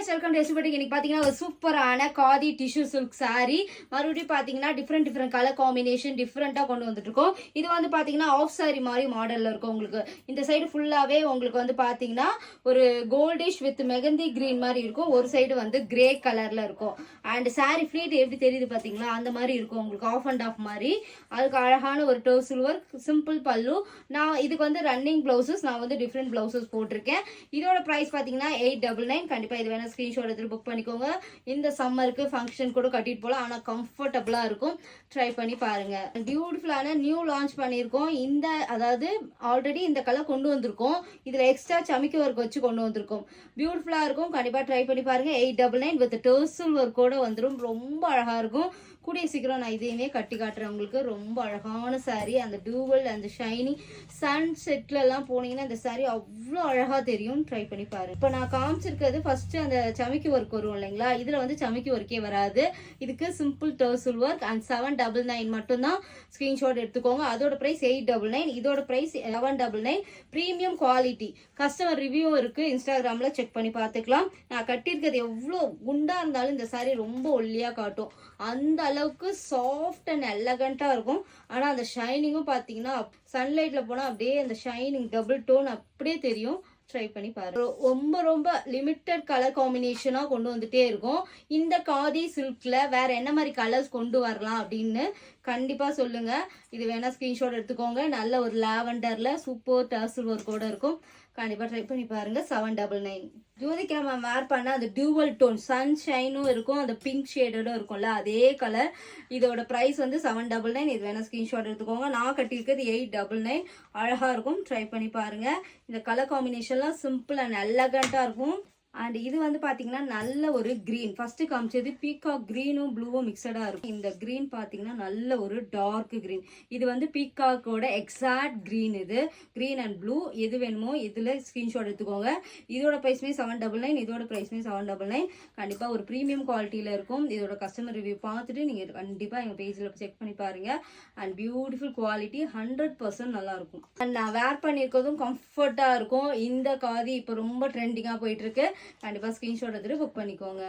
guys, welcome to SBT. இன்னைக்கு பாத்தீங்கன்னா ஒரு சூப்பரான காதி டிஷ்யூ சில்க் saree. மறுபடியும் பாத்தீங்கன்னா டிஃபரெண்ட் கலர் காம்பினேஷன் டிஃபரெண்டா கொண்டு வந்துட்டு இருக்கோம். இது வந்து பாத்தீங்கன்னா ஆஃப் saree மாதிரி மாடல்ல இருக்கும். உங்களுக்கு இந்த சைடு ஃபுல்லாவே உங்களுக்கு வந்து பாத்தீங்கன்னா ஒரு கோல்டிஷ் வித் மெகந்தி கிரீன் மாதிரி இருக்கும். ஒரு சைடு வந்து கிரே கலர்ல இருக்கும். அண்ட் saree ஃபிளீட் எப்படி தெரியுது பாத்தீங்களா, அந்த மாதிரி இருக்கும். உங்களுக்கு ஆஃப் அண்ட் ஆஃப் மாதிரி. அதுக்கு அழகான ஒரு டர்சல் ஒர்க், சிம்பிள் பல்லு. நான் இதுக்கு வந்து ரன்னிங் பிளவுசஸ், நான் வந்து டிஃபரெண்ட் பிளவுசஸ் போட்டிருக்கேன். இதோட பிரைஸ் பாத்தீங்கன்னா 899. கண்டிப்பா இது வேணா ஸ்கிரீன்ஷாட் எடுத்து புக் பண்ணிக்கோங்க. இந்த சம்மருக்கு ஃபங்க்ஷன் கூட கட்டிட்டு போகலாம். ஆனால் கம்ஃபர்டபுளாக இருக்கும். ட்ரை பண்ணி பாருங்க. பியூட்டிஃபுல்லான நியூ லான்ச் பண்ணியிருக்கோம். இந்த அதாவது ஆல்ரெடி இந்த கலர் கொண்டு வந்திருக்கோம். இதில் எக்ஸ்ட்ரா சமிக்கி ஒர்க் வச்சு கொண்டு வந்திருக்கோம். பியூட்டிஃபுல்லாக இருக்கும். கண்டிப்பாக ட்ரை பண்ணி பாருங்க. 899 வித் டர்சல் ஒர்க்கோட வந்துடும். ரொம்ப அழகாக இருக்கும். கூடிய சீக்கிரம் நான் இதையுமே கட்டி காட்டுறேன் உங்களுக்கு. ரொம்ப அழகான saree. அந்த டூவல் அந்த ஷைனிங் சன் செட்ல எல்லாம் போனீங்கன்னா இந்த saree அவ்வளோ அழகா தெரியும். ட்ரை பண்ணி பாருங்க. இப்போ நான் காமிச்சிருக்கிறது ஃபர்ஸ்ட் அந்த சமிக்கி ஒர்க் வரும் இல்லைங்களா, இதுல வந்து சமிக்கி ஒர்க்கே வராது. இதுக்கு சிம்பிள் டர்சல் ஒர்க் அண்ட் 799 மட்டும்தான். ஸ்கிரீன்ஷாட் எடுத்துக்கோங்க. அதோட பிரைஸ் 899. இதோட price 1199. Premium quality. Customer review இருக்கு, இன்ஸ்டாகிராம்ல செக் பண்ணி பார்த்துக்கலாம். நான் கட்டியிருக்கிறது எவ்வளோ குண்டா இருந்தாலும் இந்த saree ரொம்ப ஒல்லியா காட்டும். அந்த அளவுக்கு சாஃப்ட் அண்ட் எலகண்டா இருக்கும். ஆனா அந்த ஷைனிங்கும் பாத்தீங்கன்னா சன்லைட்ல போனா அப்படியே அந்த ஷைனிங் டபுள் டோன் அப்படியே தெரியும். ட்ரை பண்ணி பாருங்க. ரொம்ப லிமிட்டட் கலர் காம்பினேஷனா கொண்டு வந்துட்டே இருக்கும். இந்த காதி சில்க்ல வேற என்ன மாதிரி கலர்ஸ் கொண்டு வரலாம் அப்படின்னு கண்டிப்பா சொல்லுங்க. இது வேணா ஸ்கிரீன்ஷாட் எடுத்துக்கோங்க. நல்ல ஒரு லாவெண்டர்ல சூப்பர் டர்சல் ஒர்க்கோட இருக்கும். கண்டிப்பா ட்ரை பண்ணி பாருங்க. 799. ஜோதிகா மேம் வேர் பண்ண அந்த டியூவல் டோன் சன்ஷைனும் இருக்கும், அந்த பிங்க் ஷேடடும் இருக்கும்ல, அதே கலர். இதோட பிரைஸ் வந்து 799. இது வேணா ஸ்கிரீன்ஷாட் எடுத்துக்கோங்க. நான் கட்டியிருக்கிறது 899. அழகா இருக்கும். ட்ரை பண்ணி பாருங்க. இந்த கலர் காம்பினேஷன்லாம் சிம்பிள் அண்ட் எலகண்டா இருக்கும். அண்ட் இது வந்து பாத்தீங்கன்னா நல்ல ஒரு கிரீன். ஃபர்ஸ்ட் காமிச்சது பீகாக் கிரீனும் ப்ளூவும் மிக்சடா இருக்கும். இந்த கிரீன் பாத்தீங்கன்னா நல்ல ஒரு டார்க் கிரீன். இது வந்து பீகாக்கோட எக்ஸாக்ட் கிரீன். இது கிரீன் அண்ட் ப்ளூ எது வேணுமோ இதுல ஸ்கிரீன்ஷாட் எடுத்துக்கோங்க. இதோட பிரைஸ்மே 799. இதோட பிரைஸ்மே 799. கண்டிப்பா ஒரு ப்ரீமியம் குவாலிட்டியில இருக்கும். இதோட கஸ்டமர் ரிவ்யூ பார்த்துட்டு நீங்க கண்டிப்பா எங்க பேஜ்ல செக் பண்ணி பாருங்க. அண்ட் பியூட்டிஃபுல் குவாலிட்டி 100% நல்லா இருக்கும். அண்ட் நான் வேர் பண்ணியிருக்கிறதும் கம்ஃபர்ட்டா இருக்கும். இந்த காதி இப்போ ரொம்ப ட்ரெண்டிங்கா போயிட்டு இருக்கு. கண்டிப்பா ஸ்கிரீன்ஷாட் எடுத்துட்டு புக் பண்ணிக்கோங்க.